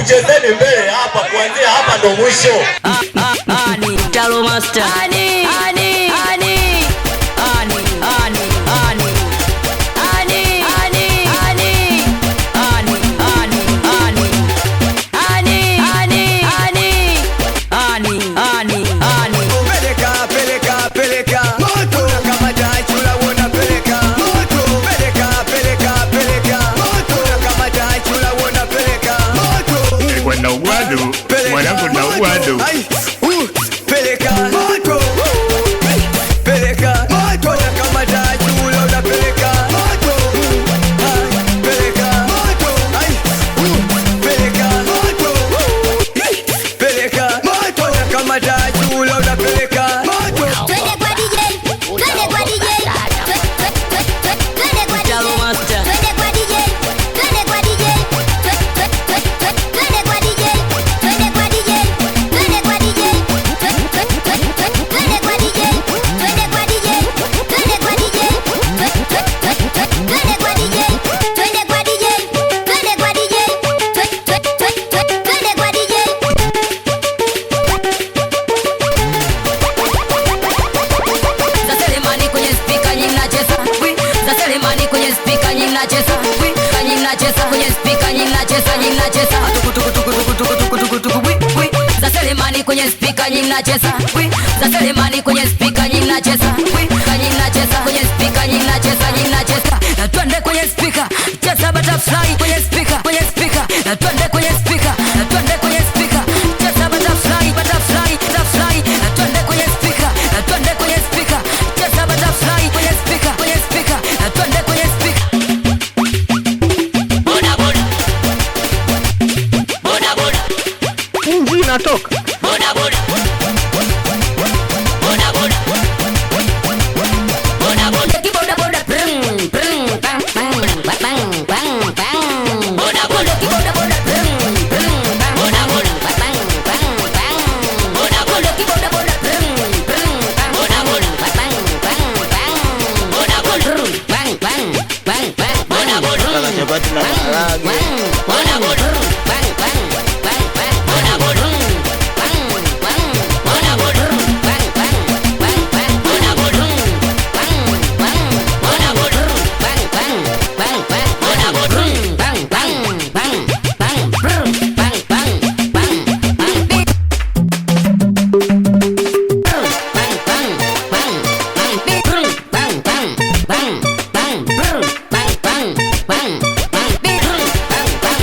Uchezeni mbele hapa, kuanzia hapa ndo mwisho. Ani Talo Master. Ani mwanangu na uwado peleka moto, peleka moto, kama tajula unapeleka moto, peleka moto, peleka moto, peleka moto, kama tajula unapeleka moto. Twende kwa DJ, twende kwa DJ, twende kwa DJ, Talo Master. twende kwa DJ, twende kwa DJ, twende kwa DJ, twende kwa DJ, twende kwa DJ, twende kwa DJ, twende kwa DJ, twende kwa DJ, twende kwa DJ, twende kwa DJ, twende kwa DJ, twende kwa DJ. Za Selemani kwenye speaker nyingi nacheza. Za Selemani kwenye speaker nyingi nacheza. Nyingi nacheza kwenye speaker nyingi nacheza, nyingi nacheza. Za Selemani kwenye speaker nyingi nacheza. Za Selemani kwenye speaker nyingi nacheza. Nyingi nacheza kwenye speaker nyingi nacheza, nyingi nacheza. Na twende kwenye speaker, cheza butterfly kwenye speaker, kwenye speaker. Na twende kwenye speaker, na twende kwenye speaker, cheza butterfly, butterfly, butterfly. Na twende kwenye speaker, na twende kwenye speaker, cheza butterfly kwenye speaker, kwenye speaker. Na twende kwenye speaker. Boda boda, boda boda, inji inatoka boda boda, boda boda, boda boda, kiboda boda, bring bring bang bang bang bang bang. Boda boda, kiboda boda, bring bring bang. Boda boda, bang bang bang. Boda boda, kiboda boda, bring bring bang. Boda boda, bang bang bang. Boda boda, bang bang bang bang. Boda boda, Kala chapati na maharage. boda boda, bang bang bang bang. Boda boda, bang bang. Boda boda, bang bang bang bang. Boda boda, bang bang. Boda boda, bang bang bang bang. Boda boda, bang bang bang bang. Bang bang bang bang. Bang bang bang bang. Bang bang bang bang. Bang bang bang bang. Bang bang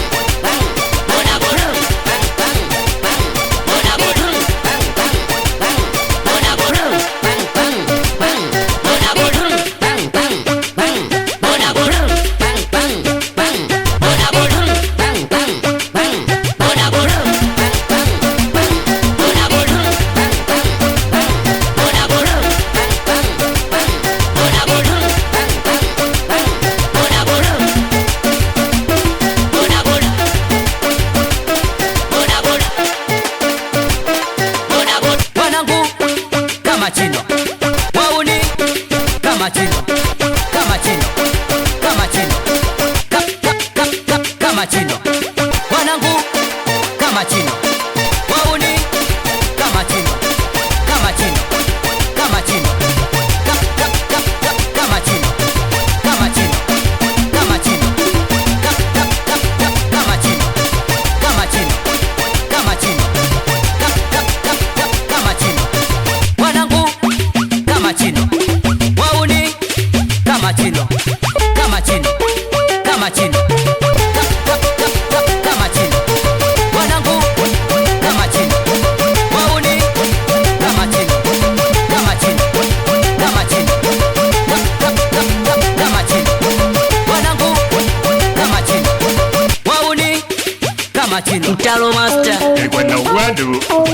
bang. Boda boda, bang bang bang. Boda boda, bang bang bang. Boda boda, bang bang bang. Boda boda, bang bang bang. Boda boda, bang bang bang. Boda boda, bang bang bang. Boda boda, bang bang bang. Boda boda, bang bang bang. Boda boda, bang bang bang. Boda boda, bang bang bang. Boda boda, boda boda, boda boda, boda boda. Wanangu kama chino, wauni kama chino, kama chino, kama chino, kama chino. Wanangu kama chino, wauni kama chino, kama chino, kama chino, kama chino, kama chino, kama chino, kama chino, kama chino, kama chino, kama chino. Wanangu kama chino, wauni kama chino, kama chino, kama chino, kama chino. Wanangu kama chino, wauni kama chino, kama chino, kama chino, kama chino. Wanangu kama chino, wauni kama chino. Talo Master. ilikuwa na uwado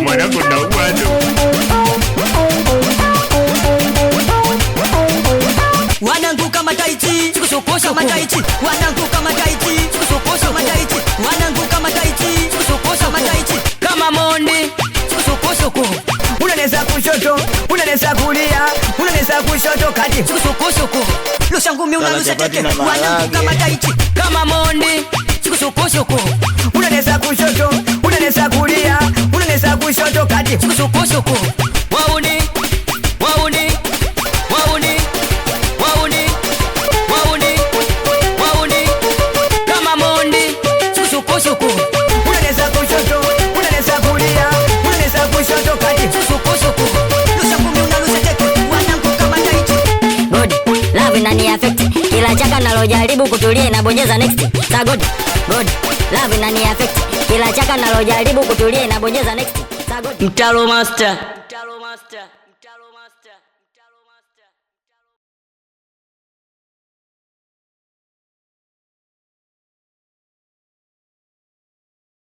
mwanangu na uwado Wanangu kama taichi, sikusokosha kama taichi. Wanangu kama taichi, sikusokosha kama taichi. Wanangu kama taichi, sikusokosha kama taichi. Kama mondi, sikusokosha ko. Unanesa kushoto, unanesa kulia, unanesa kushoto kati, Sikusokosha ko. Losha ngumi Kala unarusha chapati teke. na maharage. Wanangu kama taichi. Kama mondi, Sukusuku. Unanesa kushoto, unanesa kulia, unanesa kushoto kati. Sukusuku. Wauni. Wauni. Wauni. Wauni. Wauni. Wauni. Kama mondi. Sukusuku. Unanesa kushoto, unanesa kulia, unanesa kushoto kati. Sukusuku. Lusha kumi unalusha teke, wanangu kama taiti. God, love inani affect. Kila chaka nalojaribu kutulia inabonyeza next. Sa God, love inani affect. Kila chaka nalojaribu kutulia inabonyeza next. Sa God. Mtalo master.